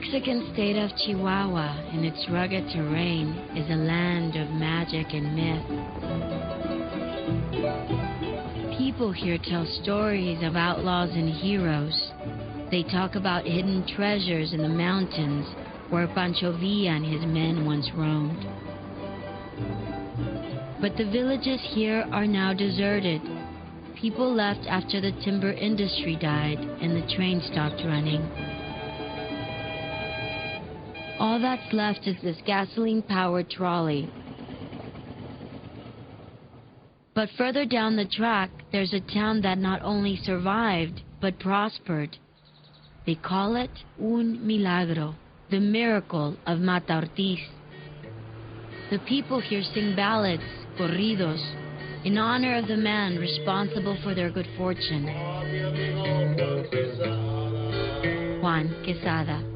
Mexican state of Chihuahua and its rugged terrain is a land of magic and myth. People here tell stories of outlaws and heroes. They talk about hidden treasures in the mountains where Pancho Villa and his men once roamed. But the villages here are now deserted. People left after the timber industry died and the train stopped running. All that's left is this gasoline-powered trolley. But further down the track, there's a town that not only survived, but prospered. They call it Un Milagro, the miracle of Mata Ortiz. The people here sing ballads, corridos, in honor of the man responsible for their good fortune, Juan Quezada.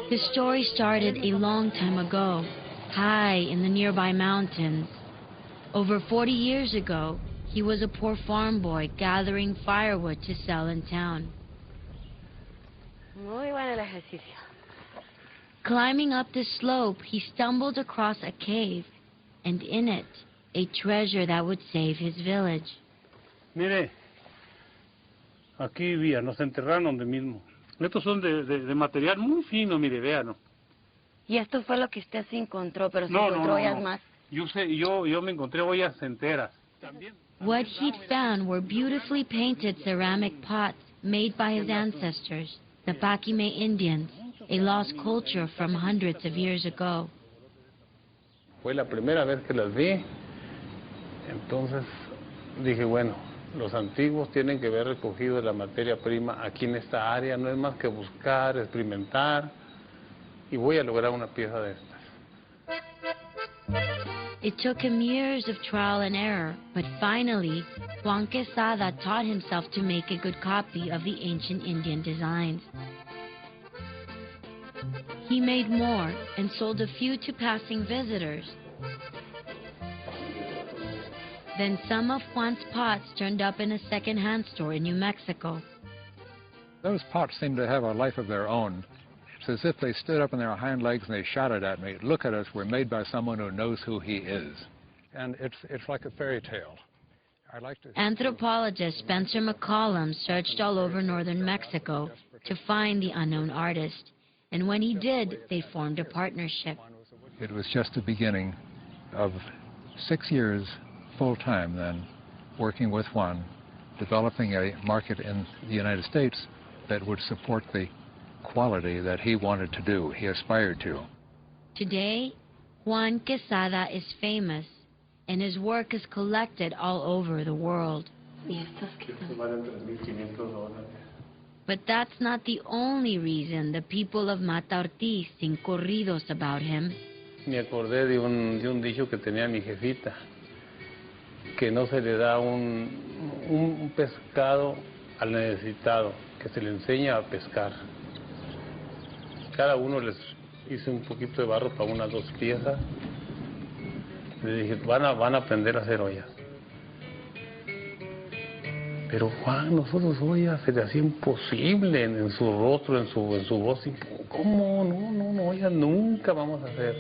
His story started a long time ago, high in the nearby mountains. Over 40 years ago, he was a poor farm boy gathering firewood to sell in town. Climbing up the slope, he stumbled across a cave, and in it, a treasure that would save his village. Mire, aquí vivía, nos enterraron donde mismo. Estos son de material muy fino, mire, véanlo. Y esto fue lo que usted se encontró, pero se encontró ollas más. Yo me encontré ollas enteras. What he'd found were beautifully painted ceramic pots made by his ancestors, the Paquime Indians, a lost culture from hundreds of years ago. Fue la primera vez que las vi, entonces dije, bueno, los antiguos tienen que haber recogido la materia prima aquí en esta área, no es más que buscar, experimentar, y voy a lograr una pieza de estas. It took him years of trial and error, but finally, Juan Quezada taught himself to make a good copy of the ancient Indian designs. He made more and sold a few to passing visitors. Then some of Juan's pots turned up in a second-hand store in New Mexico. Those pots seem to have a life of their own. It's as if they stood up on their hind legs and they shouted at me, "Look at us, we're made by someone who knows who he is." And it's like a fairy tale. Anthropologist Spencer McCollum searched all over northern Mexico to find the unknown artist. And when he did, they formed a partnership. It was just the beginning of 6 years full-time then, working with Juan, developing a market in the United States that would support the quality that he wanted to do, he aspired to. Today, Juan Quezada is famous, and his work is collected all over the world. But that's not the only reason the people of Mata Ortiz sing corridos about him. Me acordé de un dicho que tenía mi jefita, que no se le da un pescado al necesitado, que se le enseña a pescar. Cada uno les hice un poquito de barro para unas 2 piezas. Les dije, van a aprender a hacer ollas. Pero Juan, nosotros ollas se le hacía imposible en su rostro, en su voz. ¿Cómo? No, ollas nunca vamos a hacer.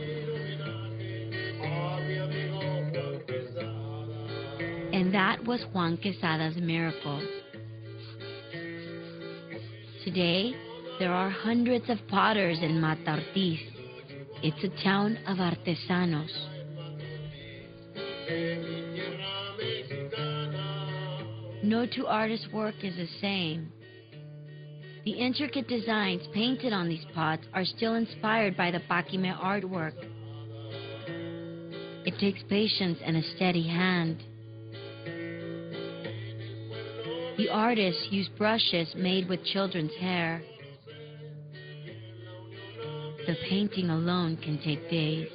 And that was Juan Quezada's miracle. Today, there are hundreds of potters in Mata Ortiz. It's a town of artesanos. No two artists' work is the same. The intricate designs painted on these pots are still inspired by the Paquime artwork. It takes patience and a steady hand. The artists use brushes made with children's hair. The painting alone can take days.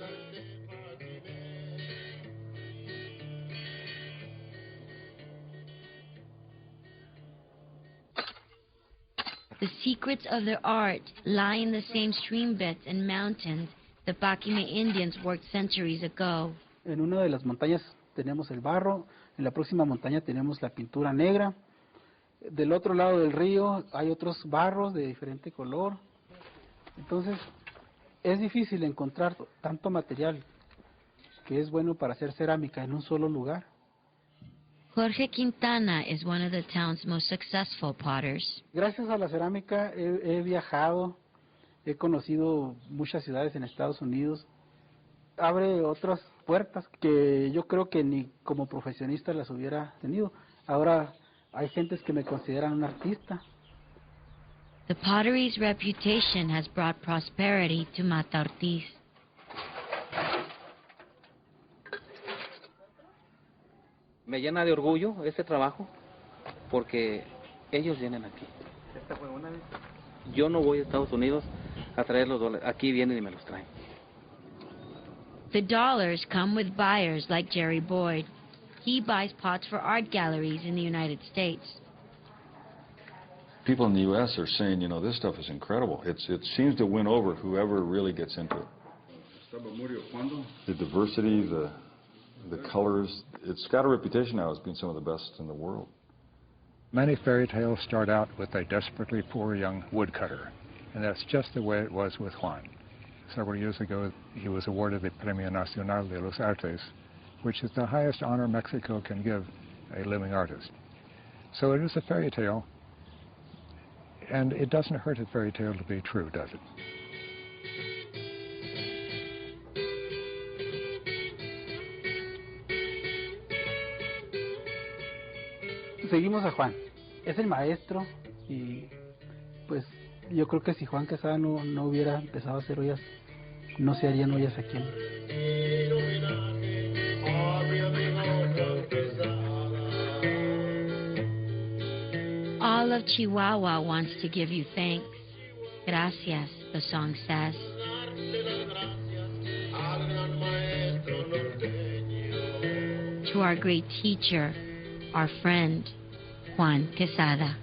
The secrets of their art lie in the same stream beds and mountains the Paquime Indians worked centuries ago. En una de las montañas tenemos el barro, en la próxima montaña tenemos la pintura negra, Del otro lado del río hay otros barros de diferente color. Entonces, es difícil encontrar tanto material que es bueno para hacer cerámica en un solo lugar. Jorge Quintana is one of the town's most successful potters. Gracias a la cerámica he viajado, he conocido muchas ciudades en Estados Unidos. Abre otras puertas que yo creo que ni como profesionista las hubiera tenido. Ahora hay gentes que me consideran un artista. The pottery's reputation has brought prosperity to Mata Ortiz. Me llena de orgullo este trabajo porque ellos vienen aquí. Yo no voy a Estados Unidos a traer los dólares, aquí vienen y me los traen. The dollars come with buyers like Jerry Boyd. He buys pots for art galleries in the United States. People in the U.S. are saying, you know, this stuff is incredible. It seems to win over whoever really gets into it. The diversity, the colors, it's got a reputation now as being some of the best in the world. Many fairy tales start out with a desperately poor young woodcutter, and that's just the way it was with Juan. Several years ago, he was awarded the Premio Nacional de los Artes, which is the highest honor Mexico can give a living artist. So it is a fairy tale, and it doesn't hurt a fairy tale to be true, does it? Seguimos a Juan, es el maestro y pues yo creo que si Juan Quezada no hubiera empezado a hacer ollas, no se harían ollas aquí. All of Chihuahua wants to give you thanks. Gracias, the song says. To our great teacher, our friend, Juan Quezada.